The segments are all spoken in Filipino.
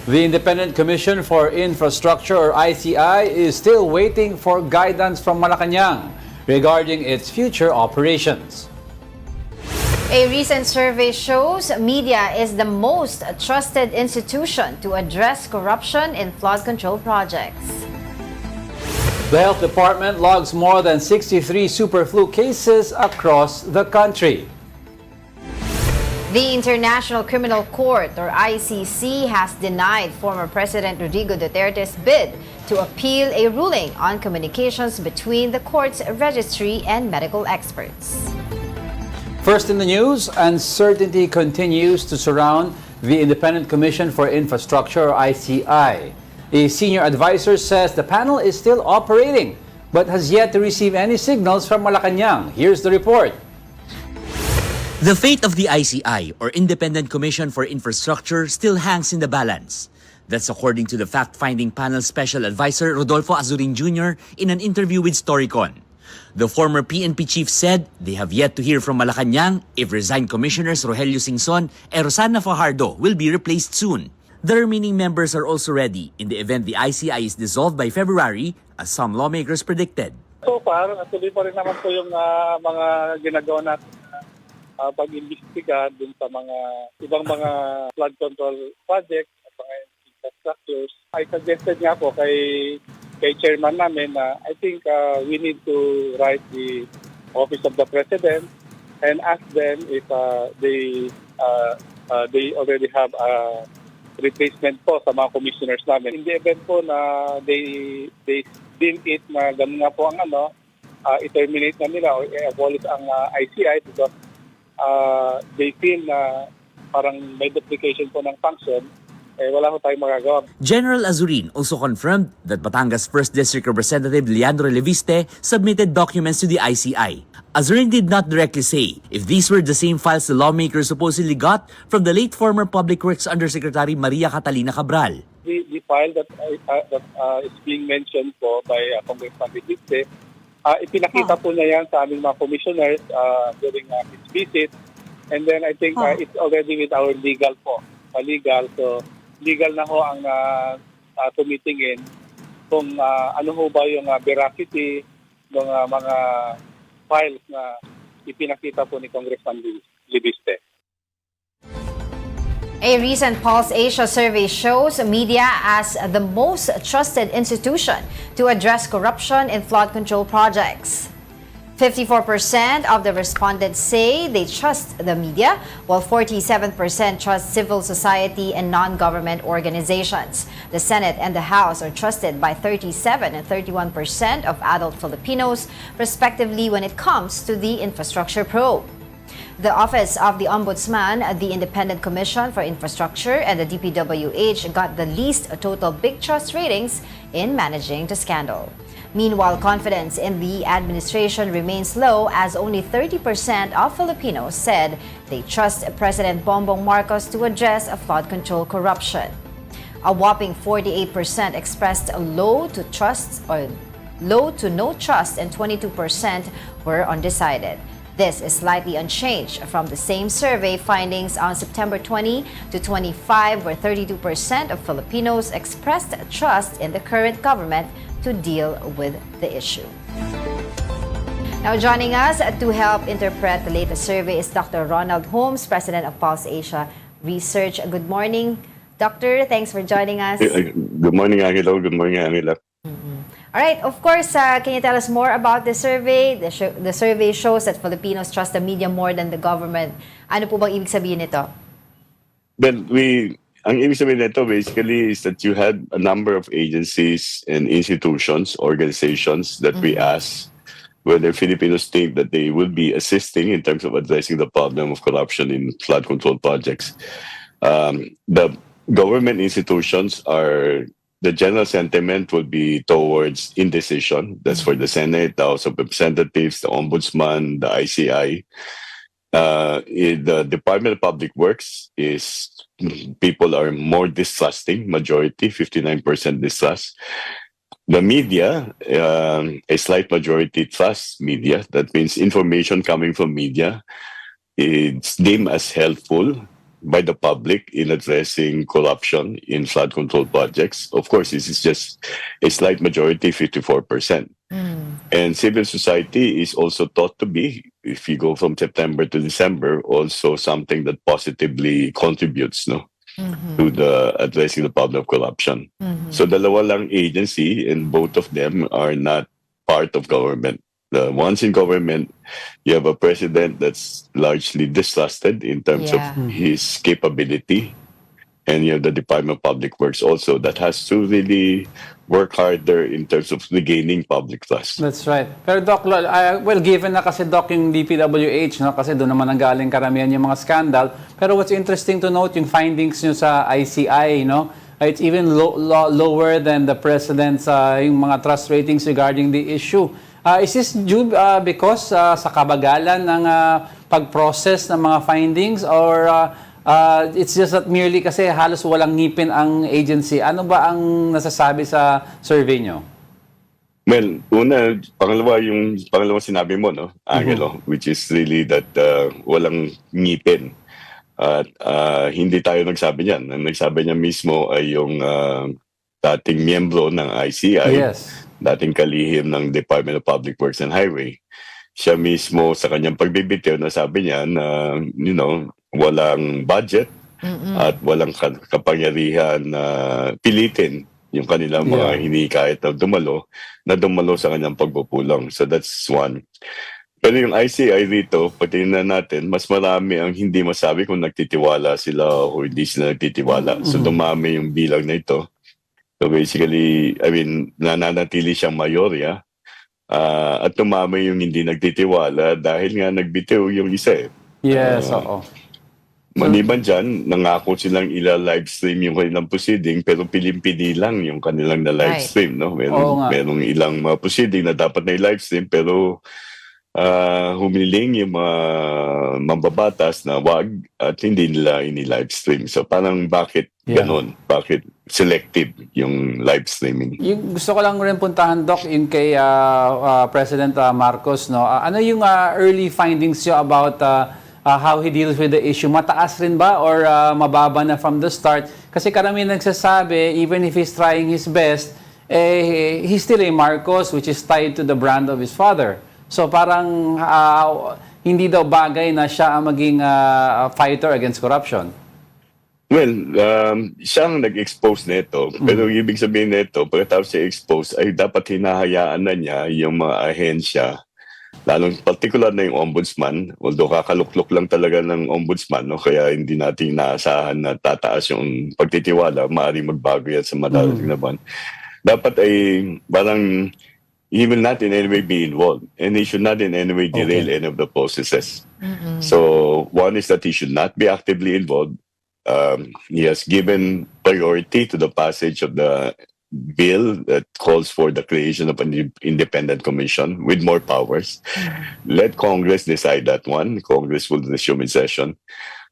The Independent Commission for Infrastructure, or ICI, is still waiting for guidance from Malacanang regarding its future operations. A recent survey shows media is the most trusted institution to address corruption in flood control projects. The Health Department logs more than 63 superflu cases across the country. The International Criminal Court, or ICC, has denied former President Rodrigo Duterte's bid to appeal a ruling on communications between the court's registry and medical experts. First in the news, uncertainty continues to surround the Independent Commission for Infrastructure, or ICI. A senior advisor says the panel is still operating but has yet to receive any signals from Malacanang. Here's the report. The fate of the ICI, or Independent Commission for Infrastructure, still hangs in the balance. That's according to the fact-finding panel special advisor Rodolfo Azurin Jr. in an interview with Storycon. The former PNP chief said they have yet to hear from Malacanang if resigned commissioners Rogelio Singson and Rosana Fajardo will be replaced soon. The remaining members are also ready in the event the ICI is dissolved by February, as some lawmakers predicted. So far, tuloy pa rin naman po yung mga ginagawa natin pag-imbestiga dun sa mga ibang mga flood control projects at mga infrastructures. I suggested nga po kay chairman namin na I think we need to write the Office of the President and ask them if they already have a replacement po sa mga commissioners namin. In the event po na they deem it na ganun nga po ang i-terminate na nila o i-abolish ang ICI because they feel na parang may duplication po ng function, wala ko tayong magagawa. General Azurin also confirmed that Batangas 1st District Representative Leandro Leviste submitted documents to the ICI. Azurin did not directly say if these were the same files the lawmakers supposedly got from the late former Public Works Undersecretary Maria Catalina Cabral. The file that is being mentioned po by Congressman Leviste, ipinakita po niya yan sa aming mga commissioners during his visit. And then I think it's already with our legal po. So legal na ho ang tumitingin kung ano ho ba yung veracity ng mga files na ipinakita po ni Congressman Leviste. A recent Pulse Asia survey shows media as the most trusted institution to address corruption in flood control projects. 54% of the respondents say they trust the media, while 47% trust civil society and non-government organizations. The Senate and the House are trusted by 37% and 31% of adult Filipinos, respectively, when it comes to the infrastructure probe. The Office of the Ombudsman, the Independent Commission for Infrastructure, and the DPWH got the least total big trust ratings in managing the scandal. Meanwhile, confidence in the administration remains low as only 30% of Filipinos said they trust President Bongbong Marcos to address flood control corruption. A whopping 48% expressed low to no trust and 22% were undecided. This is slightly unchanged from the same survey findings on September 20 to 25, where 32% of Filipinos expressed trust in the current government to deal with the issue. Now joining us to help interpret the latest survey is Dr. Ronald Holmes, President of Pulse Asia Research. Good morning, Doctor. Thanks for joining us. Good morning, Angelo. Good morning, Angela. All right, of course, can you tell us more about the survey? The survey shows that Filipinos trust the media more than the government. Ano po bang ibig sabihin nito? Well, ang ibig sabihin nito basically is that you had a number of agencies and institutions, organizations that we asked whether Filipinos think that they will be assisting in terms of addressing the problem of corruption in flood control projects. The government institutions the general sentiment will be towards indecision. That's for the Senate, the House of Representatives, the Ombudsman, the ICI. The Department of Public Works people are more distrusting, majority, 59% distrust. The media, a slight majority trust media. That means information coming from media, it's deemed as helpful by the public in addressing corruption in flood control projects. Of course, this is just a slight majority, 54%. And civil society is also thought to be, if you go from September to December, also something that positively contributes, no, to the addressing the problem of corruption. So dalawa lang agency, and both of them are not part of government. The ones in government, you have a president that's largely distrusted in terms of his capability. And you have the Department of Public Works also that has to really work harder in terms of regaining public trust. That's right. Pero Doc, well, given na kasi Doc yung DPWH, no, kasi doon naman ang galing karamihan yung mga scandal. Pero what's interesting to note, yung findings nyo sa ICI, no, it's even lower than the President's yung mga trust ratings regarding the issue. Is this due because sa kabagalan ng pag-process ng mga findings, or it's just that merely kasi halos walang ngipin ang agency? Ano ba ang nasasabi sa survey nyo? Well, una, pangalawa sinabi mo, no, Angelo, which is really that walang ngipin. At hindi tayo nagsabi niyan. Ang nagsabi niya mismo ay yung dating miyembro ng ICI, dating kalihim ng Department of Public Works and Highway. Siya mismo sa kanyang pagbibitiw na sabi niya na, walang budget at walang kapangyarihan na pilitin yung kanilang mga hinikayat na dumalo sa kanyang pagpupulong. So that's one. Pero yung ICI rito, pati na natin, mas marami ang hindi masabi kung nagtitiwala sila o hindi sila nagtitiwala. So dumami yung bilang na ito. So basically, nananatili siyang mayorya at dumami yung hindi nagtitiwala dahil nga nagbitiw yung isa. Yes, oo. Maliban dyan, nangako silang ila-live stream yung kanilang proceeding pero pilimpili lang yung kanilang na-live stream. No? Merong ilang mga proceeding na dapat na i-live stream pero humiling yung mga mambabatas na wag at hindi nila ini-live stream. So parang bakit ganon? Bakit selective yung live streaming? Yung gusto ko lang rin puntahan, Doc, yung kay President Marcos. No? Ano yung early findings nyo about how he deals with the issue? Mataas rin ba or mababa na from the start? Kasi karamihan nagsasabi, even if he's trying his best, he's still a Marcos, which is tied to the brand of his father. So parang hindi daw bagay na siya ang maging fighter against corruption. Well, siya ang nag-expose nito. Pero ibig sabihin nito, pagkatapos siya expose, ay dapat hinahayaan na niya yung mga ahensya, lalong particular na yung ombudsman, although kakaluklok lang talaga ng ombudsman, no? Kaya hindi natin inaasahan na tataas yung pagtitiwala, maaaring magbago yan sa madarating na buwan. Dapat ay parang he will not in any way be involved and he should not in any way derail any of the processes. So one is that he should not be actively involved. He has given priority to the passage of the bill that calls for the creation of an independent commission with more powers. Let Congress decide that one. Congress will resume its session.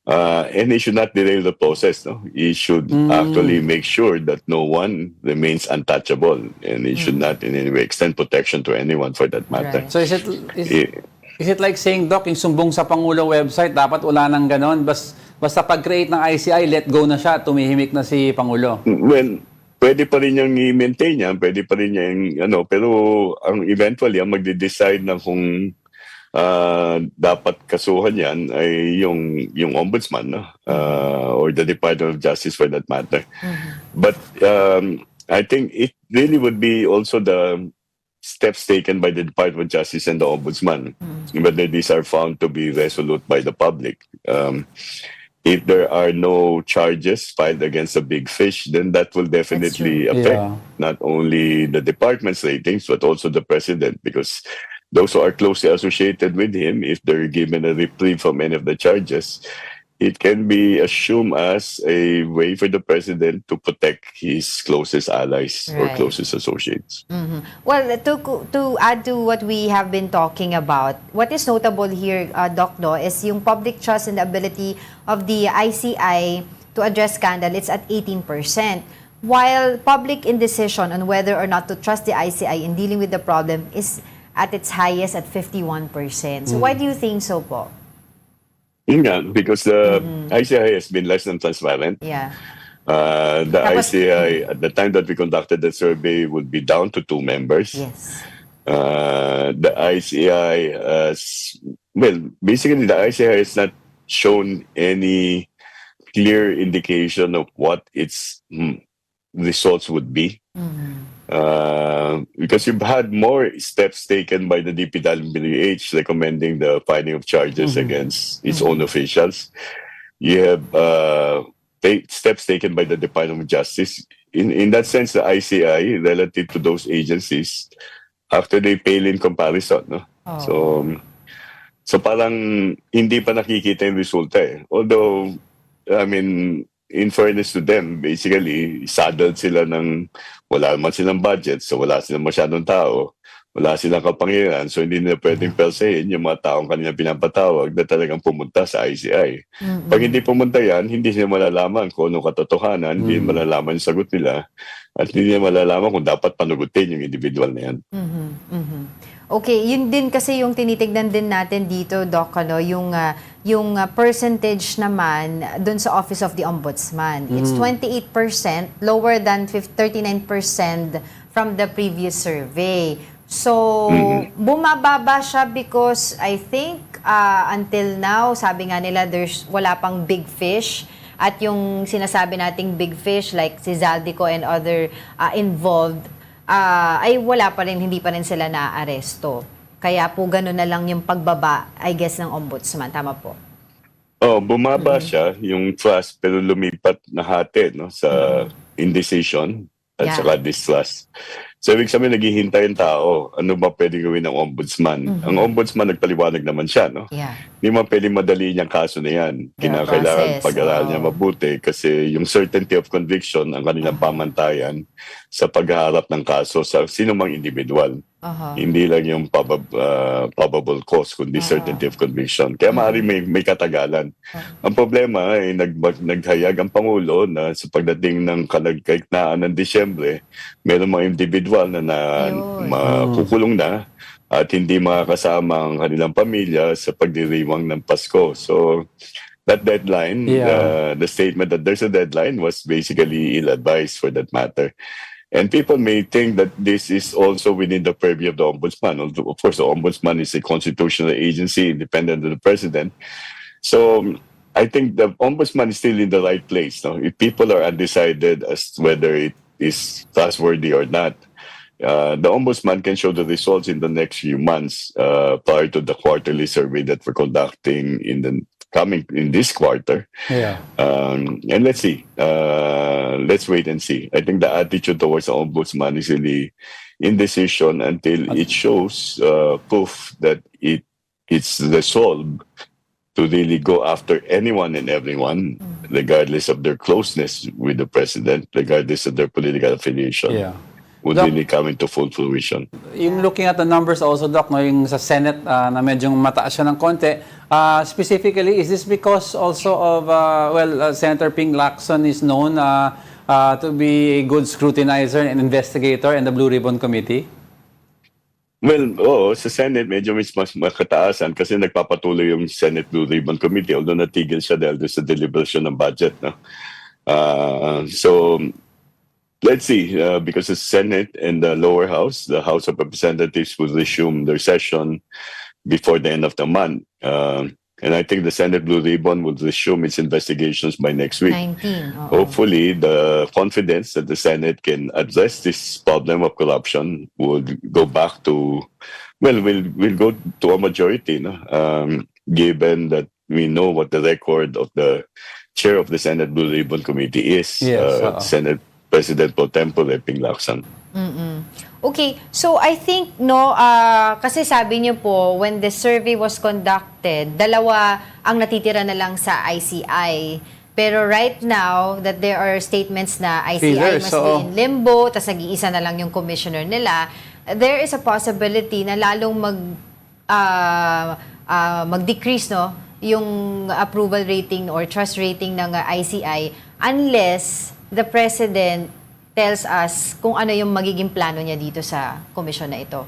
And he should not derail the process. No? He should actually make sure that no one remains untouchable, and he should not in any way extend protection to anyone for that matter. Right. So is it like saying, Doc, yung sumbong sa Pangulo website, dapat wala nang ganon? Basta pag-create ng ICI, let go na siya, tumihimik na si Pangulo. Well, pwede pa rin niyang i-maintain yan, pwede pa rin niyang, pero ang eventually, ang magde-decide na kung dapat kasuhan yan ay yung ombudsman, no? Or the Department of Justice for that matter. But I think it really would be also the steps taken by the Department of Justice and the ombudsman, whether these are found to be resolute by the public. If there are no charges filed against a big fish, then that will definitely affect not only the department's ratings, but also the president, because those who are closely associated with him, if they're given a reprieve from any of the charges, it can be assumed as a way for the president to protect his closest allies or closest associates. Well, to add to what we have been talking about, what is notable here, Doc, no, is yung public trust and the ability of the ICI to address scandal, it's at 18%. While public indecision on whether or not to trust the ICI in dealing with the problem is at its highest at 51%. So why do you think so po? Yun nga, because the ICI has been less than transparent. Yeah. The Tapos- ICI, at the time that we conducted the survey, would be down to 2 members. Yes. The ICI, well, basically the ICI has not shown any clear indication of what its results would be. Because you've had more steps taken by the DPWH recommending the filing of charges against its own officials. You have steps taken by the Department of Justice. In that sense, the ICI, relative to those agencies, after they pale in comparison. No? So parang hindi pa nakikita yung resulta eh. Although, I mean, in fairness to them, basically, saddled sila ng wala naman silang budget, so wala silang masyadong tao, wala silang kapangyarihan, so hindi nila pwedeng persehin yung mga taong kanilang pinapatawag na talagang pumunta sa ICI. Pag hindi pumunta yan, hindi nila malalaman kung anong katotohanan, hindi nila malalaman yung sagot nila, at hindi nila malalaman kung dapat panugutin yung individual na yan. Okay, yun din kasi yung tinitignan din natin dito, Doc, ano, yung percentage naman dun sa Office of the Ombudsman. It's 28%, lower than 39% from the previous survey. So, bumababa siya because I think until now, sabi nga nila, wala pang big fish. At yung sinasabi nating big fish like si Zaldico and other involved, ay wala pa rin, hindi pa rin sila naaaresto. Kaya po gano'n na lang yung pagbaba, I guess, ng ombudsman. Tama po? Bumaba siya, yung trust, pero lumipat na hati no, sa indecision at saka distrust. So, ibig sabihin, naghihintay yung tao, ano ba pwede gawin ng ombudsman? Ang ombudsman, nagpaliwanag naman siya, no? Yeah. Hindi man pwede madali niyang kaso na yan. Kinakailangan process, pag-aralan niya mabuti kasi yung certainty of conviction ang kanilang pamantayan sa paghaharap ng kaso sa sino mang individual. Hindi lang yung probable cause, kundi certainty of conviction. Kaya maaari may katagalan. Ang problema ay naghayag ang Pangulo na sa pagdating ng kalagkaitnaan ng Disyembre, meron mga individual na makukulong na at hindi makakasama ang kanilang pamilya sa pagdiriwang ng Pasko. So, that deadline, the statement that there's a deadline was basically ill-advised for that matter. And people may think that this is also within the purview of the Ombudsman. Although, of course, the Ombudsman is a constitutional agency independent of the President. So, I think the Ombudsman is still in the right place. No? If people are undecided as to whether it is trustworthy or not, the Ombudsman can show the results in the next few months prior to the quarterly survey that we're conducting coming in this quarter. And let's see. Let's wait and see. I think the attitude towards the Ombudsman is really indecision until it shows proof that it's resolved to really go after anyone and everyone, regardless of their closeness with the President, regardless of their political affiliation. Would Doc, really come into full fruition. yung looking at the numbers also, Doc, no, yung sa Senate na medyo mataas siya ng konti, specifically, is this because also of, Senator Ping Lacson is known to be a good scrutinizer and investigator in the Blue Ribbon Committee? Well, sa Senate, medyo mas makataasan kasi nagpapatuloy yung Senate Blue Ribbon Committee, although natigil siya dahil sa deliberation ng budget. No? So, let's see, because the Senate and the lower house, the House of Representatives, will resume their session before the end of the month. And I think the Senate Blue Ribbon will resume its investigations by next week. 19. Hopefully, the confidence that the Senate can address this problem of corruption will go back to, will go to a majority, no? Given that we know what the record of the chair of the Senate Blue Ribbon Committee is, Senate President Pro Tempore Ping Lacson. Okay, so I think, kasi sabi niyo po, when the survey was conducted, dalawa ang natitira na lang sa ICI. Pero right now, that there are statements na ICI must be in limbo, tas nag-iisa na lang yung commissioner nila, there is a possibility na lalong mag-decrease, yung approval rating or trust rating ng ICI unless the President tells us kung ano yung magiging plano niya dito sa komisyon na ito.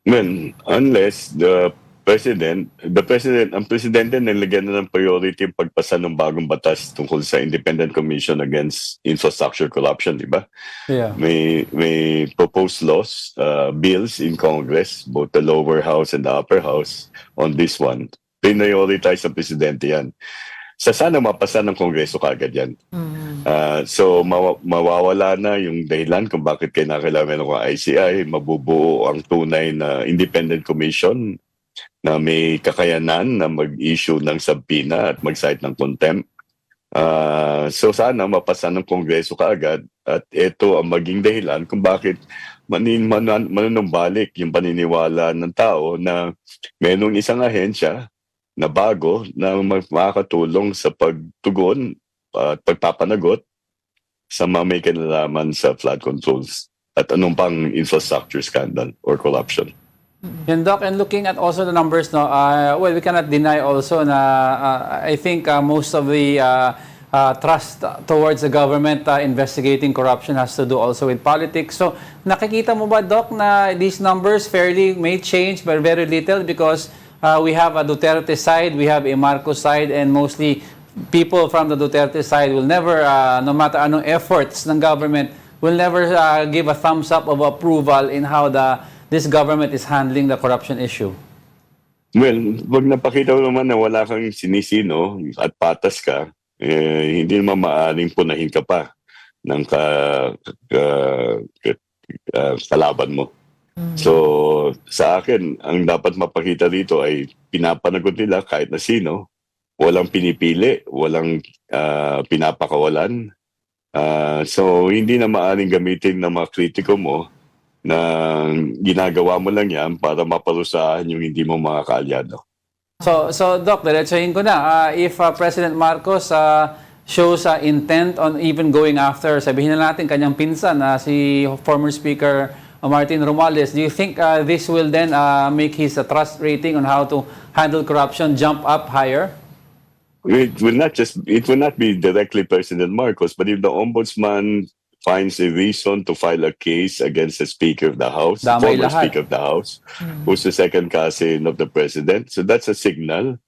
Well, unless the ang presidente nilagyan na ng priority yung pagpasa ng bagong batas tungkol sa Independent Commission Against Infrastructure Corruption, di ba? Yeah. May proposed laws, bills in Congress, both the lower house and the upper house on this one. Prioritize ng presidente yan. Sana mapasa ng Kongreso kagad yan. So mawawala na yung dahilan kung bakit kailangan ng ICI, mabubuo ang tunay na independent commission na may kakayanan na mag-issue ng subpoena at mag-cite ng contempt. So sana mapasa ng Kongreso kaagad at ito ang maging dahilan kung bakit manunumbalik yung paniniwala ng tao na mayroong isang ahensya na bago na makakatulong sa pagtugon at pagpapanagot sa mga may kinalaman sa flood controls at anong pang infrastructure scandal or corruption. And Doc, and looking at also the numbers, no, well, we cannot deny also na I think most of the trust towards the government investigating corruption has to do also with politics. So, nakikita mo ba, Doc, na these numbers fairly may change but very little because we have a Duterte side, we have a Marcos side, and mostly people from the Duterte side will never, no matter anong efforts ng government, will never give a thumbs up of approval in how this government is handling the corruption issue. Well, pag napakita mo naman na wala kang sinisino at patas ka, hindi naman maaaring punahin ka pa ng kalaban mo. So, sa akin, ang dapat mapakita dito ay pinapanagot nila kahit na sino, walang pinipili, walang pinapakawalan. So, hindi na maaaring gamitin ng mga kritiko mo na ginagawa mo lang yan para maparusahan yung hindi mo mga kaalyado. So Doc, diretsahin ko na. If President Marcos shows intent on even going after, sabihin na natin, kanyang pinsan, si former Speaker Martin Romualdez, do you think this will then make his trust rating on how to handle corruption jump up higher? It will not be directly President Marcos, but if the ombudsman finds a reason to file a case against the Speaker of the House, Damay former lahat. Speaker of the House, who's the second cousin of the President. So that's a signal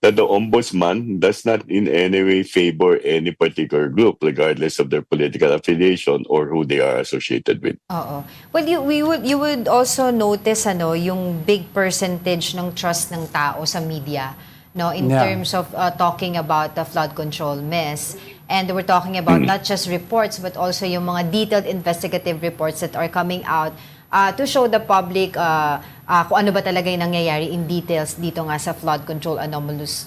that the Ombudsman does not in any way favor any particular group, regardless of their political affiliation or who they are associated with. Oo. Well, you would also notice yung big percentage ng trust ng tao sa media, no, in Yeah. terms of talking about the flood control mess. And we're talking about not just reports but also yung mga detailed investigative reports that are coming out to show the public kung ano ba talaga yung nangyayari in details dito nga sa flood control anomalous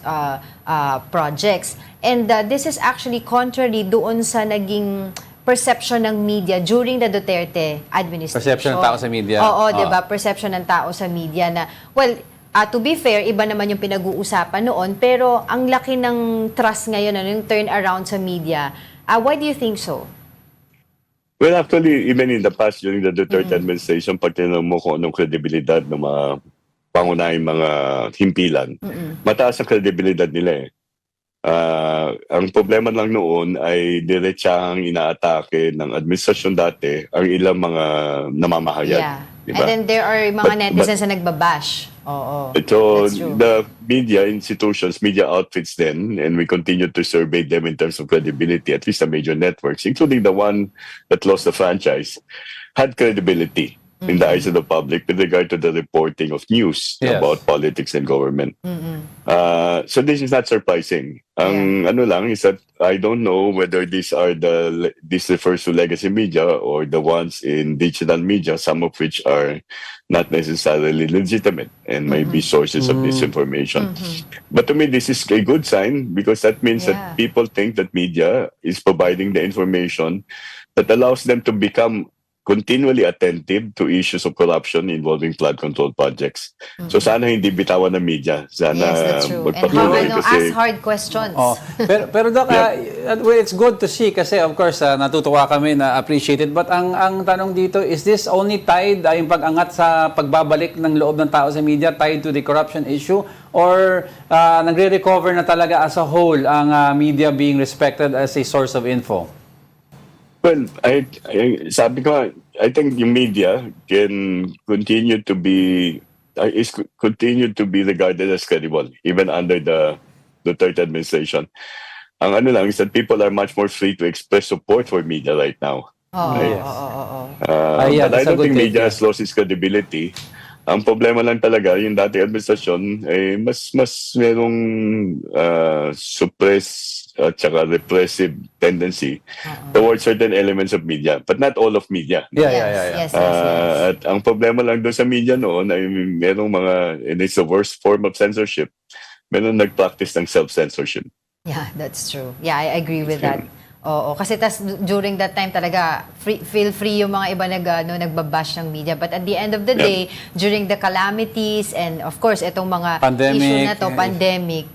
projects. And this is actually contrary doon sa naging perception ng media during the Duterte administration. Perception ng tao sa media. Oo, di ba? Perception ng tao sa media na, well, to be fair, iba naman yung pinag-uusapan noon, pero ang laki ng trust ngayon, yung turnaround sa media. Why do you think so? Well, actually, even in the past, during the Duterte administration, pag tinanong mo kung anong kredibilidad ng mga pangunahing mga himpilan, mataas ang kredibilidad nila eh. Ang problema lang noon ay diretsahang inaatake ng administrasyon dati ang ilang mga namamahayan. Yeah. Diba? And then there are mga netizens na nagbabash. Oo. So That's true. the media institutions, media outfits then, and we continue to survey them in terms of credibility, at least the major networks, including the one that lost the franchise, had credibility in the eyes of the public with regard to the reporting of news Yes. about politics and government. So this is not surprising. Ang ano lang is that I don't know whether this refers to legacy media or the ones in digital media, some of which are not necessarily legitimate and may be sources of disinformation. But to me, this is a good sign because that means Yeah. that people think that media is providing the information that allows them to become continually attentive to issues of corruption involving flood control projects. So sana hindi bitawan ng media. Sana Yes, that's true. And magpatuloy ask hard questions. Oh, pero Doc, well, it's good to see kasi of course natutuwa kami na appreciated, but ang tanong dito, is this only tied yung pag-angat sa pagbabalik ng loob ng tao sa media tied to the corruption issue, or nagre-recover na talaga as a whole ang media being respected as a source of info? Well, sabi ko, I think yung media can continue to be is continued to be regarded as credible even under the Duterte administration. Ang ano lang is that people are much more free to express support for media right now. Oo, Right. oo, oo, oo. Yeah, But I that's a don't good think take, media yeah. has lost its credibility. Ang problema lang talaga, yung dati administrasyon, mas merong suppress at saka repressive tendency towards certain elements of media, but not all of media. Yeah. Yes, yes, yes. At ang problema lang doon sa media noon ay merong mga, and it's the worst form of censorship, meron nag-practice ng self-censorship. Yeah, that's true. Yeah, I agree with that. Oo, kasi during that time talaga feel free yung mga iba nagbabash ng media, but at the end of the day, during the calamities and of course itong mga Pandemic, issue na to, yeah. pandemic,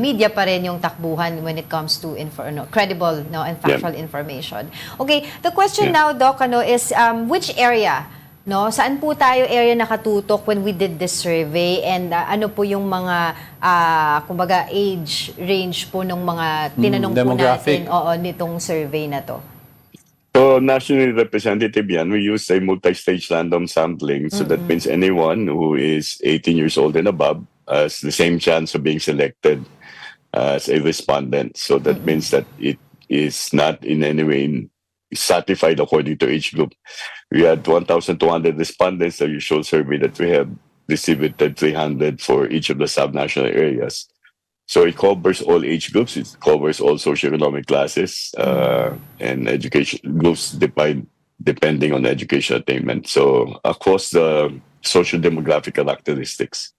media pa rin yung takbuhan when it comes to credible and factual information. Okay, the question now, Doc, is which area, saan po tayo area nakatutok when we did this survey, and ano po yung mga kumbaga age range po ng mga tinanong po demographic. natin nitong survey na to? So, nationally representative yan. We use a multi-stage random sampling. So that means anyone who is 18 years old and above has the same chance of being selected as a respondent. So that means that it is not in any way stratified according to age group. We had 1,200 respondents, the usual survey that we have distributed 300 for each of the sub-national areas. So it covers all age groups, it covers all socioeconomic classes and education groups depending on education attainment. So across the social demographic characteristics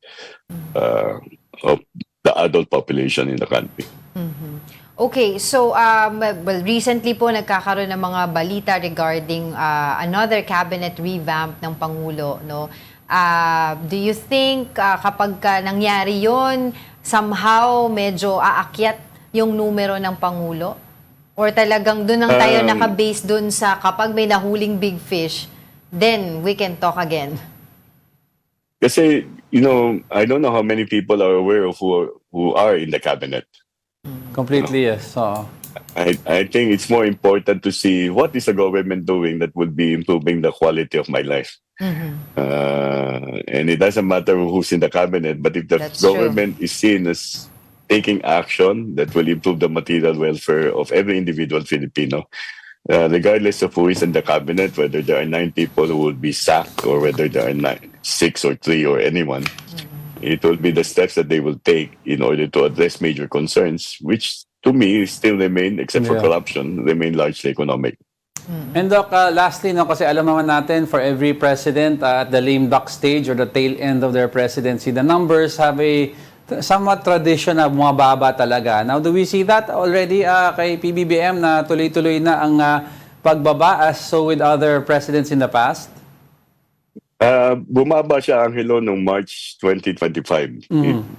of the adult population in the country. Okay, so recently po nagkakaroon ng mga balita regarding another cabinet revamp ng Pangulo, do you think kapag nangyari yon, somehow medyo aakyat yung numero ng Pangulo? Or talagang doon lang tayo naka-base doon sa kapag may nahuling big fish, then we can talk again? Kasi, I don't know how many people are aware of who are in the cabinet. Completely, yes. I think it's more important to see what is the government doing that would be improving the quality of my life. And it doesn't matter who's in the cabinet, but if the That's government is seen as taking action that will improve the material welfare of every individual Filipino, regardless of who is in the cabinet, whether there are 9 people who will be sacked or whether there are 6 or 3 or anyone, it will be the steps that they will take in order to address major concerns, which to me still remain, except for corruption, remain largely economic. And Doc, lastly, kasi alam naman natin, for every president at the lame duck stage or the tail end of their presidency, the numbers have a somewhat tradition na bumababa talaga. Now, do we see that already kay PBBM na tuloy-tuloy na ang pagbaba as so with other presidents in the past? Bumaba siya, Angelo, noong March 2025.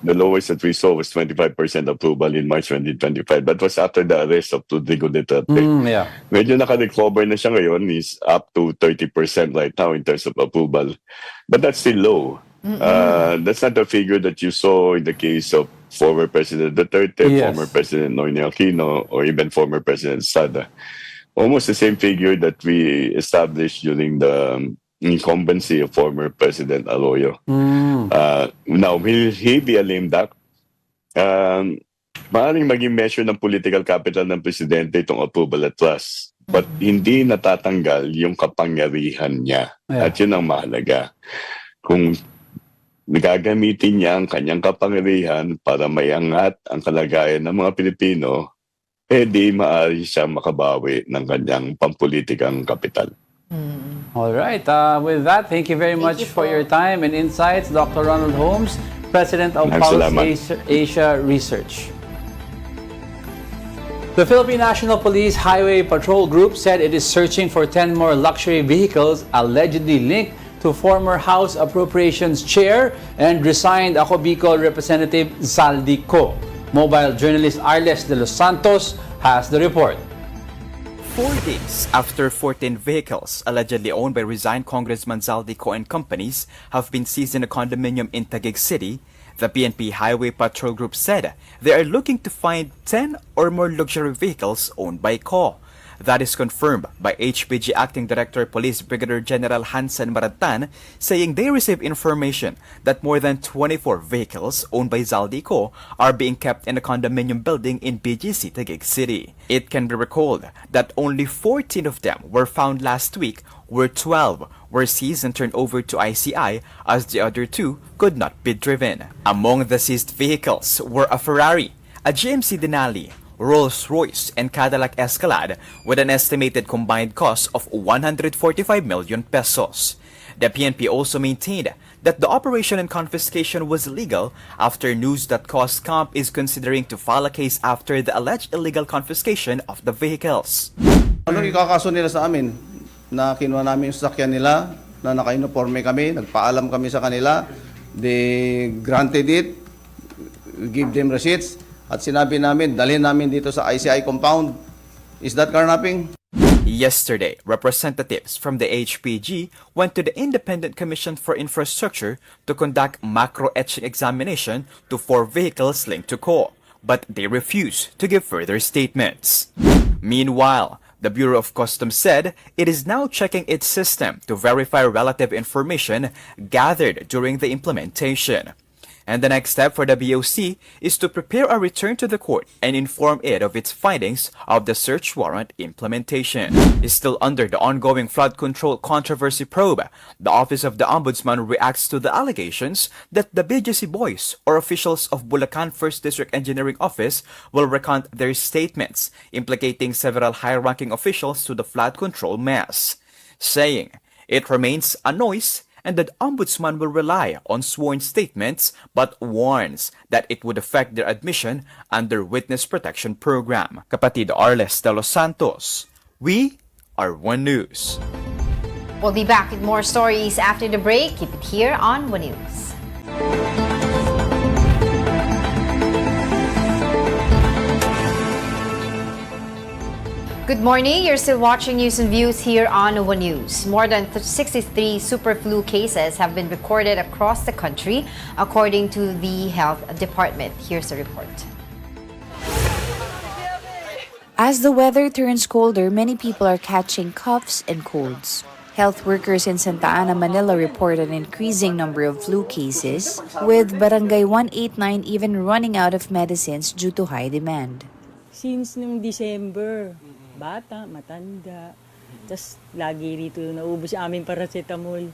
The lowest that we saw was 25% approval in March 2025. That was after the arrest of Rodrigo Duterte. Yeah. Medyo naka-recover na siya ngayon. Is up to 30% right now in terms of approval. But that's still low. That's not the figure that you saw in the case of former President Duterte, former President Noynoy Aquino, or even former President Sada. Almost the same figure that we established during the incumbency of former President Arroyo. Now, will he be a lame duck? Maaaring maging measure ng political capital ng presidente itong approval at trust. But hindi natatanggal yung kapangyarihan niya. At yun ang mahalaga. Kung nagagamitin niya ang kanyang kapangyarihan para maiangat ang kalagayan ng mga Pilipino, di maaari siya makabawi ng kanyang pampolitikang kapital. All right. With that, thank you very much you for po. your time and insights, Dr. Ronald Holmes, President of Pulse Asia Research. The Philippine National Police Highway Patrol Group said it is searching for 10 more luxury vehicles allegedly linked to former House Appropriations Chair and resigned Ako Bicol Representative Zaldico. Mobile journalist Arles de los Santos has the report. 4 days after 14 vehicles allegedly owned by resigned Congressman Zaldico and companies have been seized in a condominium in Taguig City, the PNP Highway Patrol Group said they are looking to find 10 or more luxury vehicles owned by Co. That is confirmed by HPG Acting Director Police Brigadier General Hansen Marantan, saying they received information that more than 24 vehicles owned by Zaldico are being kept in a condominium building in BGC, Taguig City. It can be recalled that only 14 of them were found last week, where 12 were seized and turned over to ICI as the other 2 could not be driven. Among the seized vehicles were a Ferrari, a GMC Denali, Rolls-Royce, and Cadillac Escalade with an estimated combined cost of 145 million pesos. The PNP also maintained that the operation and confiscation was legal after news that Coscomp is considering to file a case after the alleged illegal confiscation of the vehicles. Ano ikakaso nila sa amin? Na kinuha namin yung sasakyan nila, na naka-uniforme kami, nagpaalam kami sa kanila, they granted it, we give them receipts, at sinabi namin, dalhin namin dito sa ICI compound. Is that carnapping? Yesterday, representatives from the HPG went to the Independent Commission for Infrastructure to conduct macro-etching examination to 4 vehicles linked to CO, but they refused to give further statements. Meanwhile, the Bureau of Customs said it is now checking its system to verify relative information gathered during the implementation. And the next step for the BOC is to prepare a return to the court and inform it of its findings of the search warrant implementation. Still under the ongoing flood control controversy probe, the Office of the Ombudsman reacts to the allegations that the BGC boys or officials of Bulacan 1st District Engineering Office will recant their statements implicating several high-ranking officials to the flood control mess, saying it remains a noise and that Ombudsman will rely on sworn statements but warns that it would affect their admission under Witness Protection Program. Kapatid Arles de los Santos, we are One News. We'll be back with more stories after the break. Keep it here on One News. Good morning. You're still watching News and Views here on One News. More than 63 super flu cases have been recorded across the country, according to the Health Department. Here's the report. As the weather turns colder, many people are catching coughs and colds. Health workers in Santa Ana, Manila report an increasing number of flu cases, with Barangay 189 even running out of medicines due to high demand. Since nung December, bata, matanda, tas lagi rito naubos aming paracetamol,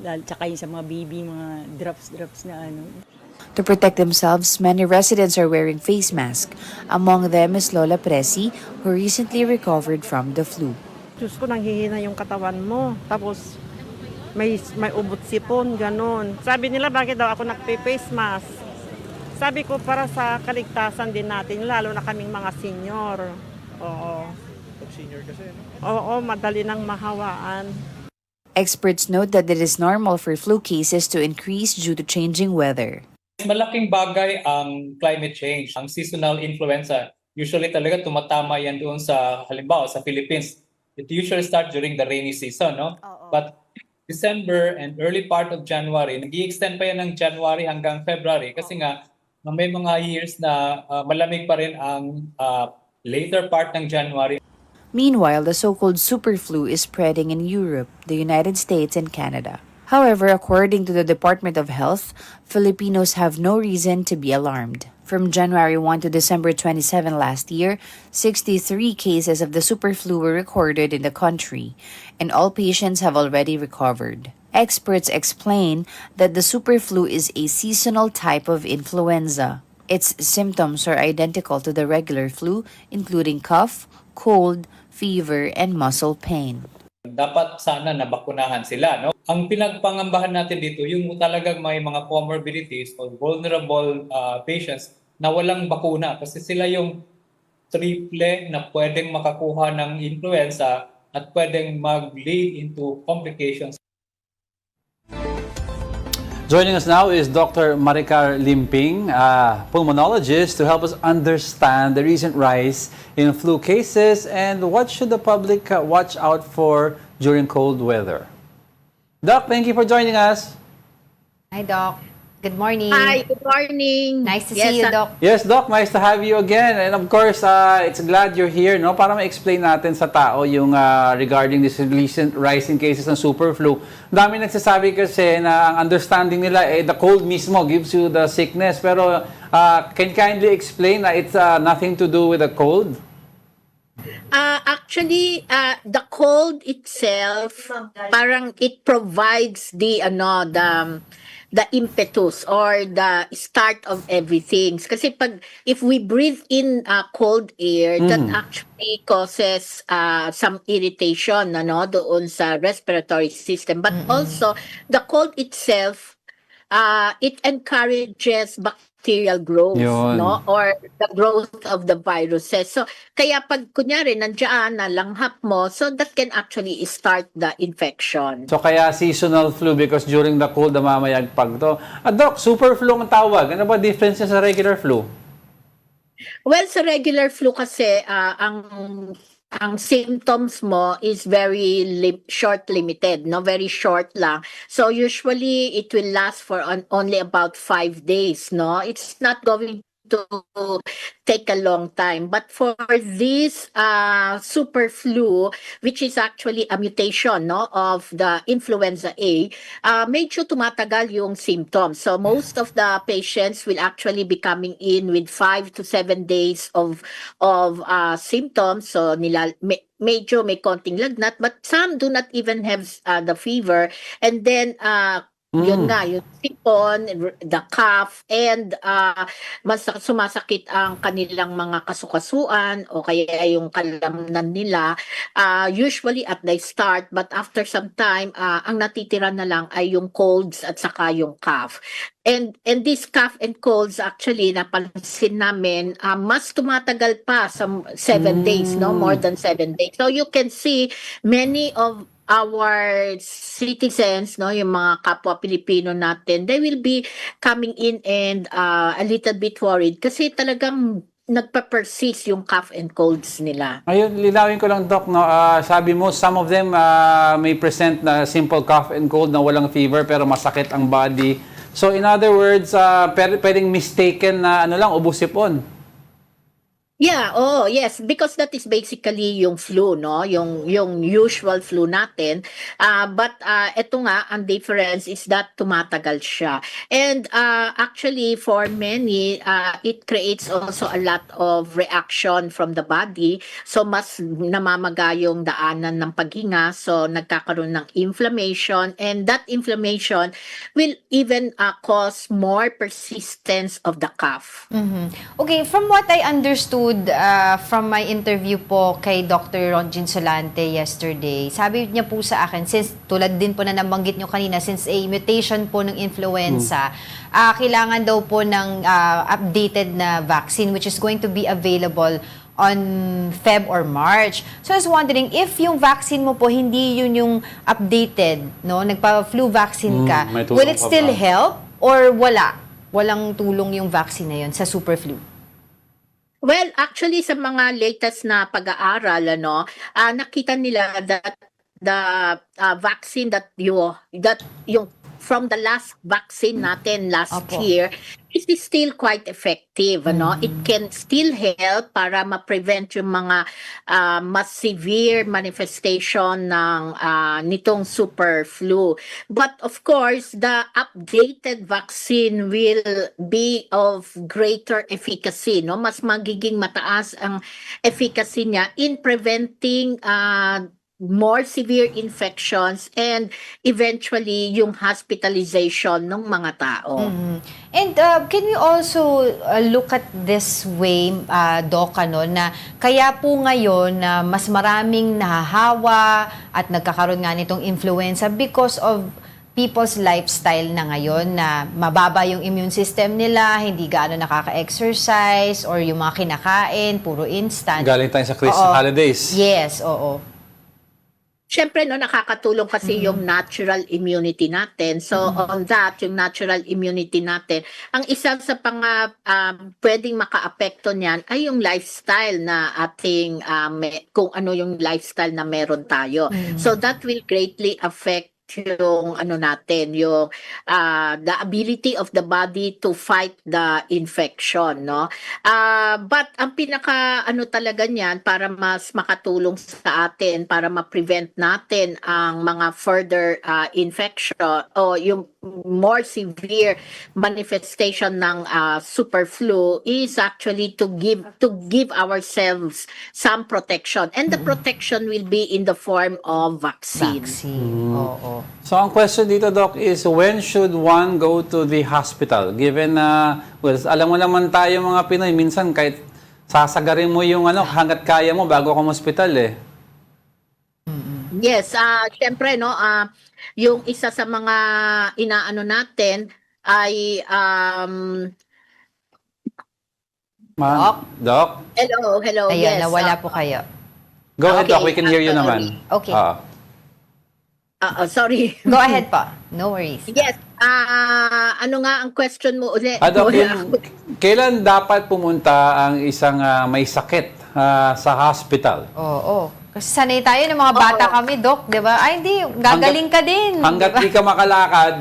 tsaka yung sa mga baby, mga drops na ano. To protect themselves, many residents are wearing face masks. Among them is Lola Presi, who recently recovered from the flu. Diyos ko, nanghihina yung katawan mo. Tapos, may ubot sipon, ganon. Sabi nila, bakit daw ako nagpe-face mask? Sabi ko, para sa kaligtasan din natin, lalo na kaming mga senior. Oo. Senior kasi, no? Oo, madali nang mahawaan. Experts note that it is normal for flu cases to increase due to changing weather. Malaking bagay ang climate change, ang seasonal influenza. Usually talaga tumatama yan doon sa, halimbawa, sa Philippines. It usually starts during the rainy season, no? But December and early part of January, nag-i-extend pa yan ng January hanggang February kasi nga may mga years na malamig pa rin ang later part ng January. Meanwhile, the so-called super flu is spreading in Europe, the United States, and Canada. However, according to the Department of Health, Filipinos have no reason to be alarmed. From January 1 to December 27 last year, 63 cases of the super flu were recorded in the country, and all patients have already recovered. Experts explain that the super flu is a seasonal type of influenza. Its symptoms are identical to the regular flu, including cough, cold, fever, and muscle pain. Dapat sana nabakunahan sila, no? Ang pinagpangambahan natin dito, yung talagang may mga comorbidities or vulnerable patients na walang bakuna kasi sila yung triple na pwedeng makakuha ng influenza at pwedeng mag-lead into complications. Joining us now is Dr. Maricar Limping, a pulmonologist, to help us understand the recent rise in flu cases and what should the public watch out for during cold weather. Doc, thank you for joining us. Hi, Doc. Good morning. Hi, good morning. Nice to see you, Doc. Yes, Doc, nice to have you again. And of course, it's glad you're here, no? Para ma-explain natin sa tao yung regarding this recent rise in cases ng super flu. Dami nagsasabi kasi na ang understanding nila, the cold mismo gives you the sickness. Pero can you kindly explain na it's nothing to do with the cold? Actually, the cold itself, parang it provides the impetus or the start of everything. Kasi if we breathe in cold air, that actually causes some irritation doon sa respiratory system. But also, the cold itself, it encourages bacterial growth, Yun. or the growth of the viruses. So, kaya pag kunyari nandiyan na langhap mo, so that can actually start the infection. So kaya seasonal flu because during the cold, namamayagpag to. Doc, super flu ang tawag. Ano ba difference niya sa regular flu? Well, sa regular flu kasi, ang symptoms mo is very short-limited, very short lang. So usually it will last for only about 5 days, It's not going to take a long time. But for this super flu, which is actually a mutation of the influenza A, medyo tumatagal yung symptoms. So most of the patients will actually be coming in with 5 to 7 days of symptoms. So medyo may konting lagnat, but some do not even have the fever. And then yun nga, yung sipon, the cough, and sumasakit ang kanilang mga kasukasuan o kaya yung kalamnan nila, usually at the start, but after some time, ang natitira na lang ay yung colds at saka yung cough. And this cough and colds actually napansin namin mas tumatagal pa sa 7 days, more than 7 days. So you can see many of our citizens, yung mga kapwa Pilipino natin, they will be coming in and a little bit worried kasi talagang nagpa-persist yung cough and colds nila. Ayun, linawin ko lang, Doc, sabi mo, some of them may present na simple cough and cold na walang fever pero masakit ang body. So in other words, pwedeng mistaken na ubo-sipon. Yeah, yes, because that is basically yung flu, yung usual flu natin. But ito nga, ang difference is that tumatagal siya. And actually, for many, it creates also a lot of reaction from the body. So mas namamaga yung daanan ng paghinga. So nagkakaroon ng inflammation. And that inflammation will even cause more persistence of the cough. Okay, from what I understood from my interview po kay Dr. Ronjin Solante yesterday, sabi niya po sa akin, since tulad din po na nabanggit nyo kanina, since a mutation po ng influenza, kailangan daw po ng updated na vaccine which is going to be available on Feb or March. So I was wondering, if yung vaccine mo po, hindi yun yung updated, nagpa-flu vaccine ka, will it still help or wala? Walang tulong yung vaccine na yun sa super flu? Well, actually, sa mga latest na pag-aaral, nakita nila that the vaccine that yung from the last vaccine natin last year, it is still quite effective. It can still help para ma-prevent yung mga mas severe manifestation ng nitong super flu. But of course, the updated vaccine will be of greater efficacy. Mas magiging mataas ang efficacy niya in preventing more severe infections and eventually yung hospitalization ng mga tao. And can we also look at this way, Doc, na kaya po ngayon na mas maraming nahahawa at nagkakaroon nga nitong influenza because of people's lifestyle na ngayon na mababa yung immune system nila, hindi gaano nakaka-exercise or yung mga kinakain, puro instant. Galing tayo sa Christmas holidays. Yes, oo. Siyempre, nakakatulong kasi yung natural immunity natin. So, on that, yung natural immunity natin, ang isa sa pwedeng maka-apekto niyan ay yung lifestyle na ating, kung ano yung lifestyle na meron tayo. So, that will greatly affect yung ano natin, yung the ability of the body to fight the infection, no? But ang pinaka ano talaga niyan para mas makatulong sa atin para ma-prevent natin ang mga further infection o yung more severe manifestation ng super flu is actually to give ourselves some protection, and the protection will be in the form of vaccine. Oo. So ang question dito, Doc, is when should one go to the hospital? Given na, well, alam mo naman tayo mga Pinoy, minsan kahit sasagarin mo yung ano, hanggat kaya mo bago ka hospital eh. Yes, syempre no, yung isa sa mga inaano natin ay Doc? hello, Ayan, yes. nawala po kayo. Go ahead, Okay, Doc. We can hear you sorry. naman. Okay. Sorry. Go ahead po. No worries. Yes, ano nga ang question mo ulit? Doc, Wala yung, kailan dapat pumunta ang isang may sakit sa hospital? Oo. Kasi sanay tayo ng mga bata kami, Doc, di ba? Ay, hindi. Gagaling ka din. Hanggat di di ba? ka makalakad,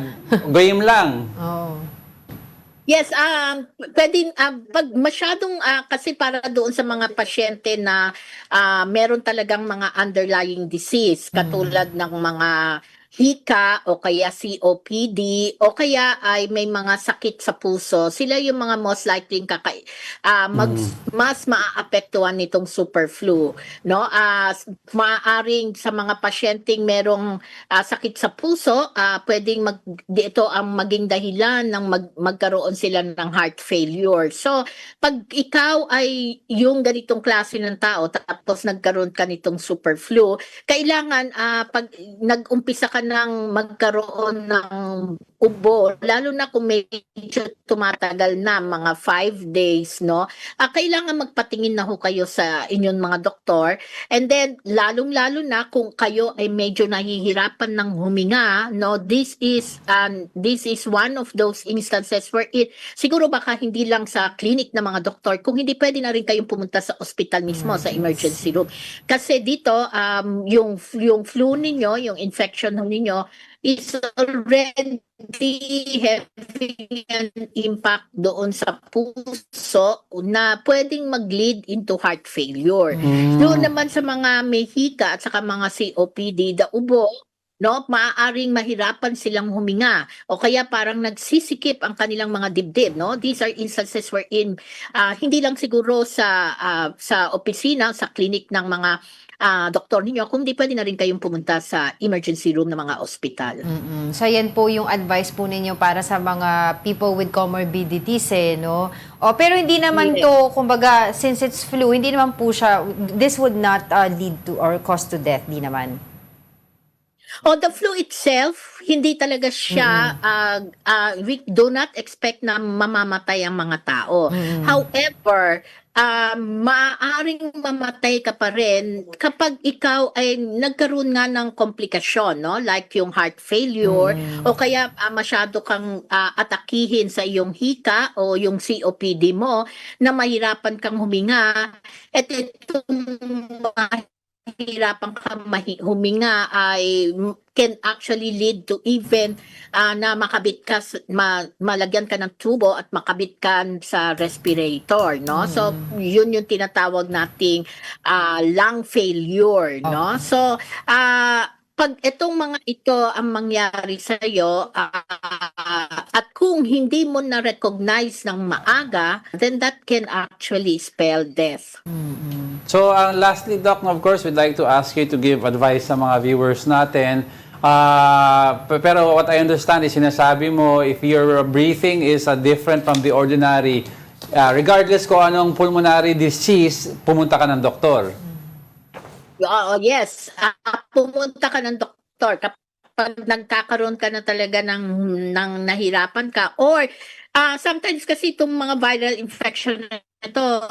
game lang. Oo. Yes, pwedeng pag masyadong kasi para doon sa mga pasyente na meron talagang mga underlying disease katulad ng mga hika o kaya COPD o kaya ay may mga sakit sa puso, sila yung mga most likely mas maaapektuhan nitong super flu, no? Maaaring sa mga pasyenteng merong sakit sa puso, pwedeng ito ang maging dahilan ng magkaroon sila ng heart failure. So, pag ikaw ay yung ganitong klase ng tao tapos nagkaroon ka nitong super flu, kailangan pag nag-umpisa ka ng magkaroon ng ubo, lalo na kung medyo tumatagal na mga 5 days, no? Kailangan magpatingin na ho kayo sa inyong mga doktor, and then lalong-lalo na kung kayo ay medyo nahihirapan ng huminga, no? This is one of those instances where siguro baka hindi lang sa clinic ng mga doktor, kung hindi pwede na rin kayong pumunta sa ospital mismo, sa emergency room. Kasi dito yung flu ninyo, yung infection ninyo is already having an impact doon sa puso na pwedeng mag-lead into heart failure. Doon naman sa mga may hika at saka mga COPD, the ubo, no, maaaring mahirapan silang huminga o kaya parang nagsisikip ang kanilang mga dibdib, no? These are instances wherein hindi lang siguro sa opisina, sa clinic ng mga doktor ninyo, kung di pwede na rin kayong pumunta sa emergency room ng mga ospital. So, yan po yung advice po ninyo para sa mga people with comorbidities, no? Pero hindi naman to, kumbaga, since it's flu, hindi naman po siya, this would not lead to or cause to death, di naman. The flu itself, hindi talaga siya, we do not expect na mamamatay ang mga tao. However, maaaring mamatay ka pa rin kapag ikaw ay nagkaroon nga ng komplikasyon, no? Like yung heart failure o kaya masyado kang atakihin sa iyong hika o yung COPD mo na mahirapan kang huminga. At itong mahirapan ka huminga ay can actually lead to even na makabit ka, malagyan ka ng tubo at makabit ka sa respirator, no? So, yun yung tinatawag nating lung failure, no? So, pag itong mga ito ang mangyari sa iyo at kung hindi mo na-recognize ng maaga, then that can actually spell death. So, lastly, Doc, of course, we'd like to ask you to give advice sa mga viewers natin. Pero what I understand is sinasabi mo, if your breathing is different from the ordinary, regardless kung anong pulmonary disease, pumunta ka ng doktor. Yes, pumunta ka ng doktor kapag nagkakaroon ka na talaga ng nahirapan ka or Sometimes kasi itong mga viral infection na ito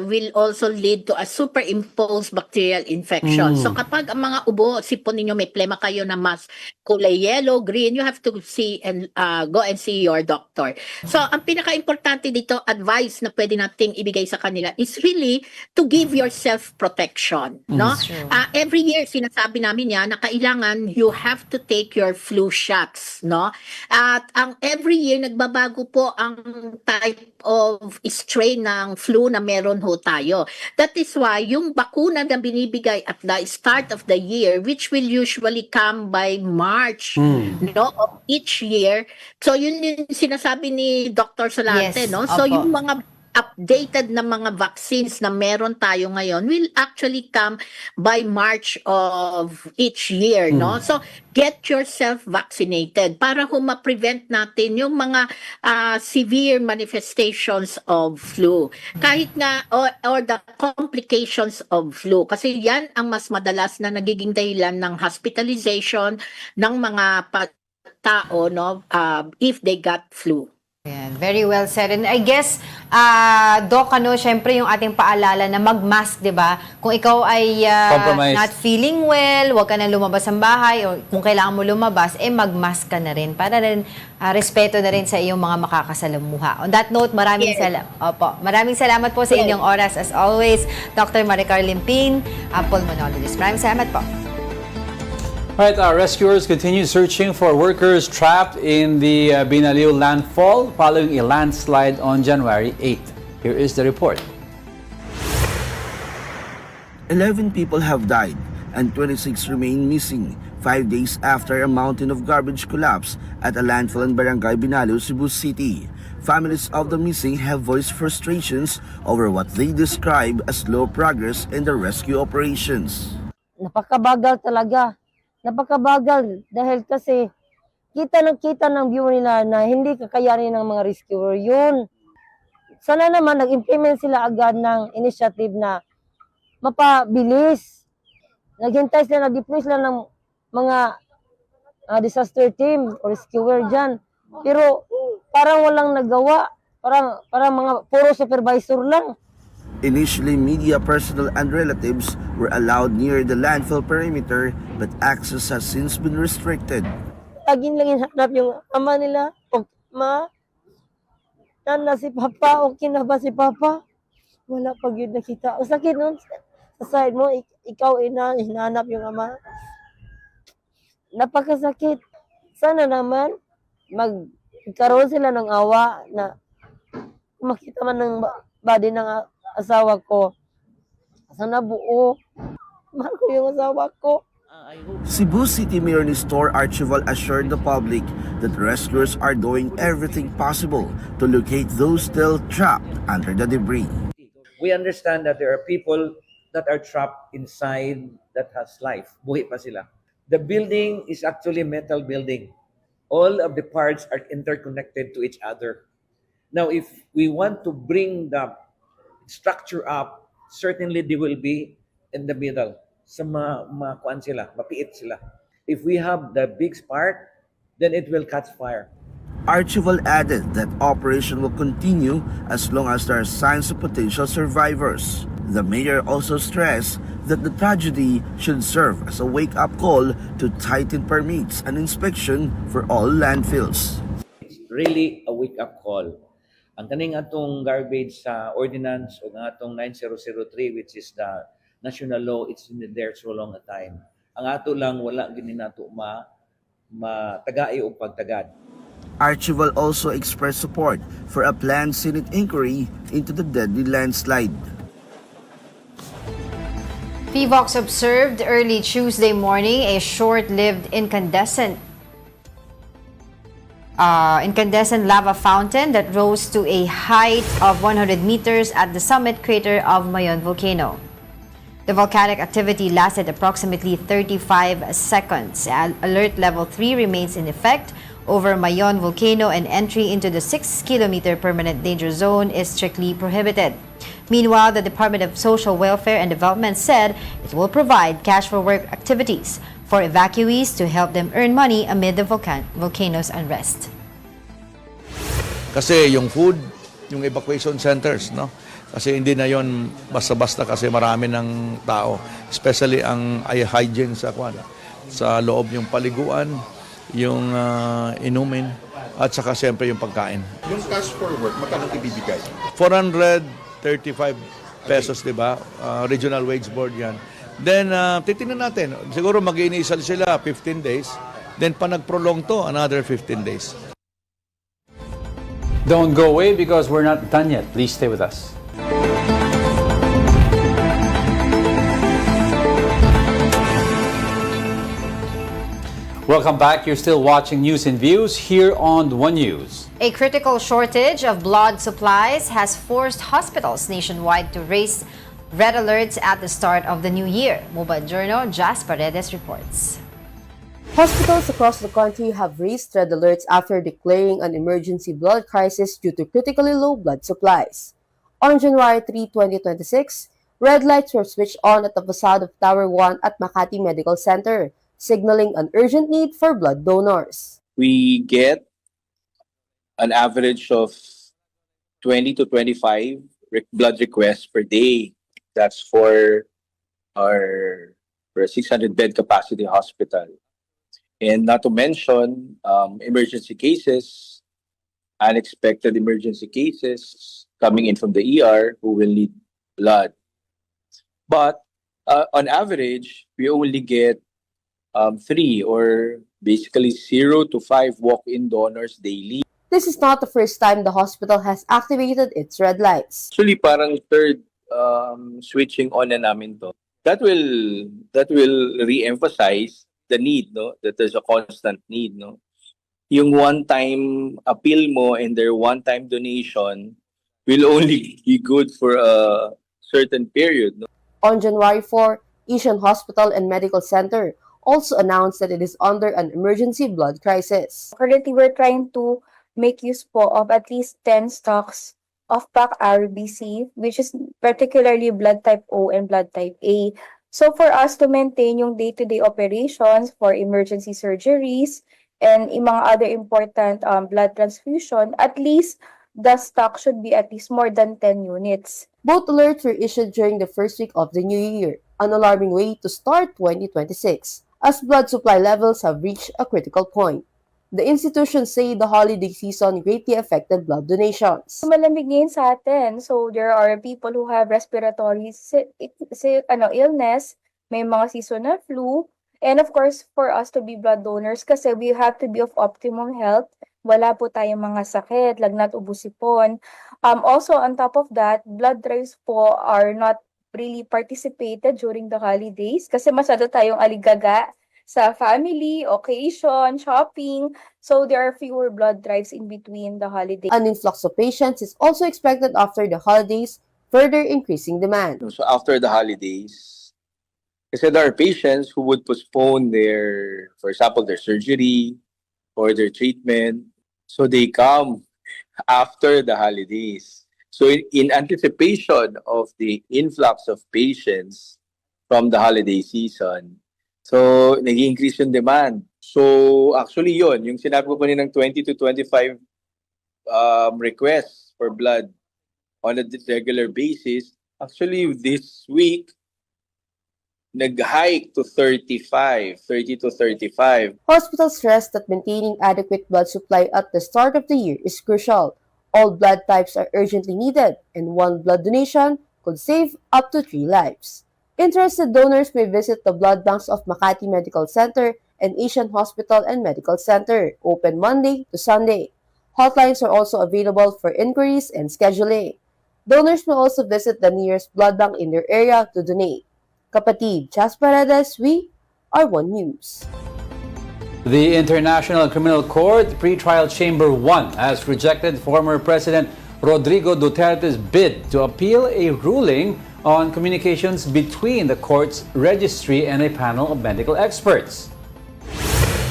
will also lead to a superimposed bacterial infection. So kapag ang mga ubo, sipon ninyo, may plema kayo na mas kulay yellow, green, you have to see and go and see your doctor. So ang pinaka-importante dito, advice na pwede nating ibigay sa kanila is really to give yourself protection. No? Every year, sinasabi namin yan na kailangan you have to take your flu shots. No? At ang every year, nagbabago po ang type of strain ng flu na meron ho tayo. That is why yung bakuna na binibigay at the start of the year, which will usually come by March no, of each year. So yun yung sinasabi ni Dr. Solante. Yes, No? So opo. yung mga updated na mga vaccines na meron tayo ngayon will actually come by March of each year, no? So get yourself vaccinated para ma-prevent natin yung mga severe manifestations of flu. Kahit nga or the complications of flu kasi yan ang mas madalas na nagiging dahilan ng hospitalization ng mga tao, no, if they got flu. Ayan, very well said. And I guess, Doc, syempre yung ating paalala na mag-mask, di ba? Kung ikaw ay Compromised. not feeling well, huwag ka na lumabas ng bahay, o kung kailangan mo lumabas, mag-mask ka na rin para rin respeto na rin sa iyong mga makakasalamuha. On that note, maraming salamat po sa inyong oras. As always, Dr. Maricar Limpin, pulmonologist. Maraming salamat po. All right, rescuers continue searching for workers trapped in the Binaliw landfall following a landslide on January 8th. Here is the report. 11 people have died and 26 remain missing 5 days after a mountain of garbage collapsed at a landfill in Barangay Binaliw, Cebu City. Families of the missing have voiced frustrations over what they describe as slow progress in the rescue operations. Napakabagal talaga. Napakabagal dahil kasi kita ng view nila na hindi kakayanin ng mga rescuer yun. Sana naman nag-implement sila agad ng initiative na mapabilis. Naghintay sila, nag-deploy sila ng mga disaster team o rescuer dyan. Pero parang walang nagawa. Parang mga puro supervisor lang. Initially, media personnel and relatives were allowed near the landfill perimeter, but access has since been restricted. Laging lang hanap yung ama nila. O, ma, na si Papa, okay na ba si Papa? Wala pag yun nakita. Ang sakit nun, sa side mo, ikaw hinahanap yung ama. Napakasakit. Sana naman, magkaroon sila ng awa na makita man ng body ng asawa ko. Sana buo. Mahal ko yung asawa ko. Cebu City Mayor Nestor Archival assured the public that rescuers are doing everything possible to locate those still trapped under the debris. We understand that there are people that are trapped inside that has life. Buhay pa sila. The building is actually a metal building. All of the parts are interconnected to each other. Now, if we want to bring the structure up, certainly they will be in the middle. Sa kuan sila, mapiit sila. If we have the big spark, then it will catch fire. Archival added that operation will continue as long as there are signs of potential survivors. The mayor also stressed that the tragedy should serve as a wake-up call to tighten permits and inspection for all landfills. It's really a wake-up call. Ang kaning atong garbage sa ordinance o nga atong 9003, which is the national law, it's in there so long a time. Ang ato lang wala gini nato matagay o pagtagad. Archival also expressed support for a planned Senate inquiry into the deadly landslide. PVOX observed early Tuesday morning a short-lived incandescent lava fountain that rose to a height of 100 meters at the summit crater of Mayon volcano. The volcanic activity lasted approximately 35 seconds. Alert level 3 remains in effect over Mayon volcano, and entry into the 6-kilometer permanent danger zone is strictly prohibited. Meanwhile, the Department of Social Welfare and Development said it will provide cash for work activities for evacuees to help them earn money amid the volcano's unrest. Kasi yung food, yung evacuation centers, no? Kasi hindi na yon basta-basta kasi marami ng tao. Especially ang hygiene sa loob, yung paliguan, yung inumin, at saka siyempre yung pagkain. Yung cash for work, magkano ibibigay? 435 pesos, di ba? Regional Wage Board yan. Then, titingnan natin. Siguro mag-inisal sila 15 days. Then, pa nag-prolong to, another 15 days. Don't go away because we're not done yet. Please stay with us. Welcome back. You're still watching News and Views here on One News. A critical shortage of blood supplies has forced hospitals nationwide to raise red alerts at the start of the new year. Mobile Journal, Jas Paredes reports. Hospitals across the country have raised red alerts after declaring an emergency blood crisis due to critically low blood supplies. On January 3, 2026, red lights were switched on at the facade of Tower 1 at Makati Medical Center, signaling an urgent need for blood donors. We get an average of 20 to 25 blood requests per day. That's for our 600-bed capacity hospital. And not to mention emergency cases, unexpected emergency cases coming in from the ER who will need blood. But on average, we only get 3 or basically 0 to 5 walk-in donors daily. This is not the first time the hospital has activated its red lights. Actually, parang third switching on na namin to. That will re-emphasize the need, no? That there's a constant need, no? Yung one-time appeal mo and their one-time donation will only be good for a certain period, no? On January 4, Asian Hospital and Medical Center also announced that it is under an emergency blood crisis. Currently, we're trying to make use po of at least 10 stocks of pack RBC, which is particularly blood type O and blood type A. So for us to maintain yung day-to-day operations for emergency surgeries and yung mga other important blood transfusion, at least the stock should be at least more than 10 units. Both alerts were issued during the first week of the new year, an alarming way to start 2026, as blood supply levels have reached a critical point. The institutions say the holiday season greatly affected blood donations. Malamig ngayon sa atin. So there are people who have respiratory illness, may mga seasonal flu, and of course for us to be blood donors kasi we have to be of optimum health. Wala po tayong mga sakit, lagnat, ubo-sipon. Also on top of that, blood drives po are not really participated during the holidays kasi masyado tayong aligaga sa family, occasion, shopping. So there are fewer blood drives in between the holidays. An influx of patients is also expected after the holidays, further increasing demand. So after the holidays, kasi there are patients who would postpone their, for example, their surgery or their treatment. So they come after the holidays. So in anticipation of the influx of patients from the holiday season, so nag-increase yung demand. So actually yun, yung sinabi ko kanina ng 20 to 25 requests for blood on a regular basis, actually this week, nag-hike to 30 to 35. Hospitals stress that maintaining adequate blood supply at the start of the year is crucial. All blood types are urgently needed, and one blood donation could save up to 3 lives. Interested donors may visit the blood banks of Makati Medical Center and Asian Hospital and Medical Center, open Monday to Sunday. Hotlines are also available for inquiries and scheduling. Donors may also visit the nearest blood bank in their area to donate. Kapatid, Jas Paredes, we are One News. The International Criminal Court Pretrial Chamber 1 has rejected former President Rodrigo Duterte's bid to appeal a ruling on communications between the court's registry and a panel of medical experts.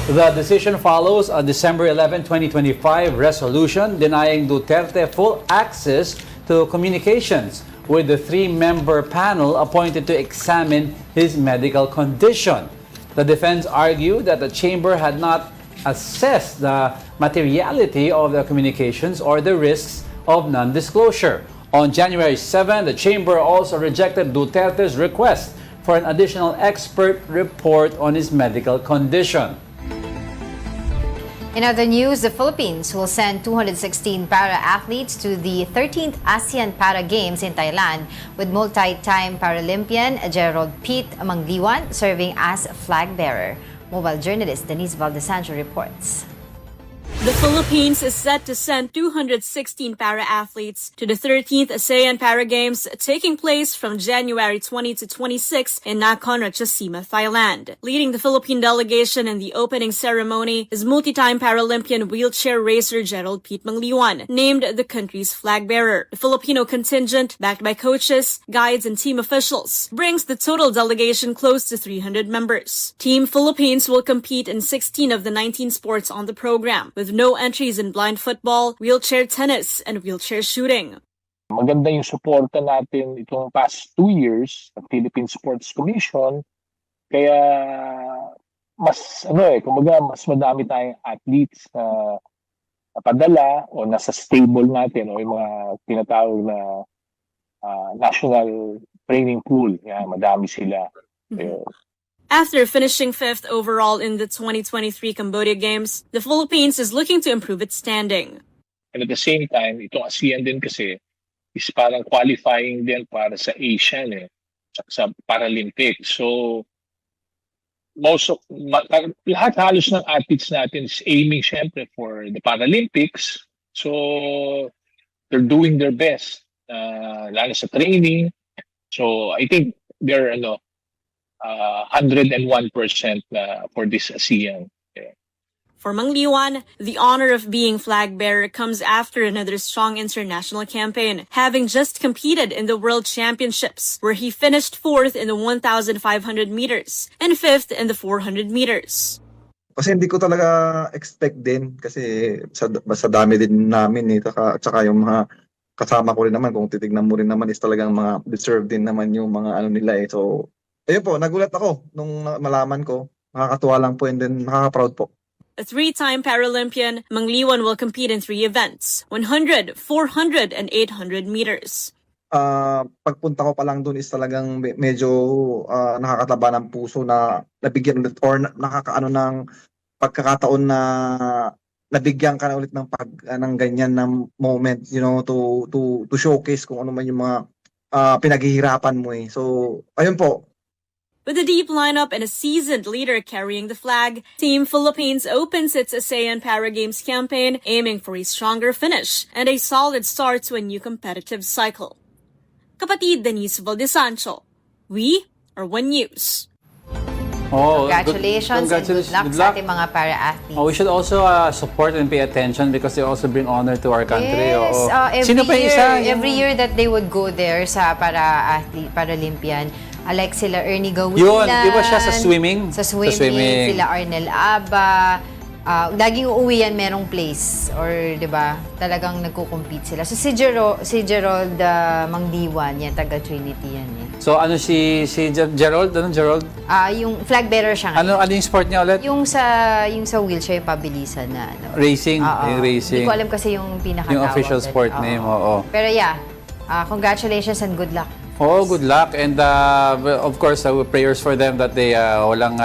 The decision follows a December 11, 2025 resolution denying Duterte full access to communications with the 3-member panel appointed to examine his medical condition. The defense argued that the chamber had not assess the materiality of the communications or the risks of non-disclosure. On January 7, the Chamber also rejected Duterte's request for an additional expert report on his medical condition. In other news, the Philippines will send 216 para-athletes to the 13th ASEAN Para Games in Thailand, with multi-time Paralympian Gerald Pete Mangliwan serving as flag bearer. Mobile journalist Denise Valdesancho reports. The Philippines is set to send 216 para-athletes to the 13th ASEAN Para Games taking place from January 20 to 26 in Nakhon Ratchasima, Thailand. Leading the Philippine delegation in the opening ceremony is multi-time Paralympian wheelchair racer Gerald Pete Mangliwan, named the country's flag bearer. The Filipino contingent, backed by coaches, guides, and team officials, brings the total delegation close to 300 members. Team Philippines will compete in 16 of the 19 sports on the program, with no entries in blind football, wheelchair tennis, and wheelchair shooting. Maganda yung suporta natin itong past 2 years ng Philippine Sports Commission. Kaya mas kumbaga mas madami tayong athletes na napadala o nasa stable natin o yung mga tinatawag na national training pool. Yan, madami sila. After finishing 5th overall in the 2023 Cambodia Games, the Philippines is looking to improve its standing. And at the same time, itong ASEAN din kasi is parang qualifying din para sa Asian sa Paralympics. So, lahat halos ng athletes natin is aiming syempre for the Paralympics. So, they're doing their best, lalo sa training. So, I think they're 101% for this ASEAN. For Mangliwan, the honor of being flag bearer comes after another strong international campaign, having just competed in the World Championships, where he finished 4th in the 1,500 meters and 5th in the 400 meters. Kasi hindi ko talaga expect din kasi sa dami din namin tsaka yung mga kasama ko rin naman, kung titignan mo rin naman is talagang mga deserve din naman yung mga nila . So ayun po, nagulat ako nung malaman ko. Nakakatuwa lang po and then nakaka-proud po. A 3-time Paralympian, Mangliwan will compete in 3 events, 100, 400, and 800 meters. Pagpunta ko pa lang dun is talagang medyo nakakataba ng puso na nabigyan ulit or nakakaano ng pagkakataon na nabigyan ka na ulit ng ganyan na moment, to showcase kung ano man yung mga pinaghihirapan mo . So, ayun po. With a deep lineup and a seasoned leader carrying the flag, Team Philippines opens its ASEAN Para Games campaign, aiming for a stronger finish and a solid start to a new competitive cycle. Kapatid Denise Valdesancho, we are One News. Congratulations and good luck sa ating mga para-athletes. We should also support and pay attention because they also bring honor to our country. Yes, Sino pa yung isa? Every year that they would go there sa Paralympian, like sila Ernie Gawilan. Yun, di ba siya sa swimming? Sa swimming. Sila Arnel Aba. Laging uuwi yan merong place. Or, di ba, talagang nagko-compete sila. So, si Gerald Mangliwan, yan, taga Trinity yan. So, ano si Gerald? Anong Gerald? Yung flag bearer siya ngayon. Ano yung sport niya ulit? Yung sa wheelchair, pabilisan na. Racing. Yung racing. Hindi ko alam kasi yung pinakatawag. Yung official sport name, oo. Pero yeah, congratulations and good luck. Good luck. And of course, prayers for them that they walang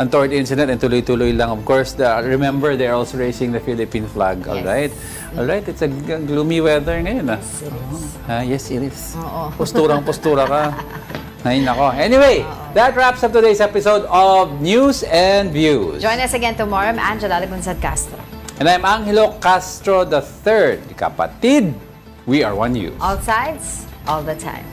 untoward incident and tuloy-tuloy lang. Of course, remember, they're also raising the Philippine flag. All right? It's a gloomy weather ngayon. Yes, it is. Postura ka. Ay, nako. Anyway, that wraps up today's episode of News and Views. Join us again tomorrow. I'm Angela Lagunsad Castro. And I'm Angelo Castro III. Kapatid, we are One News. All sides, all the time.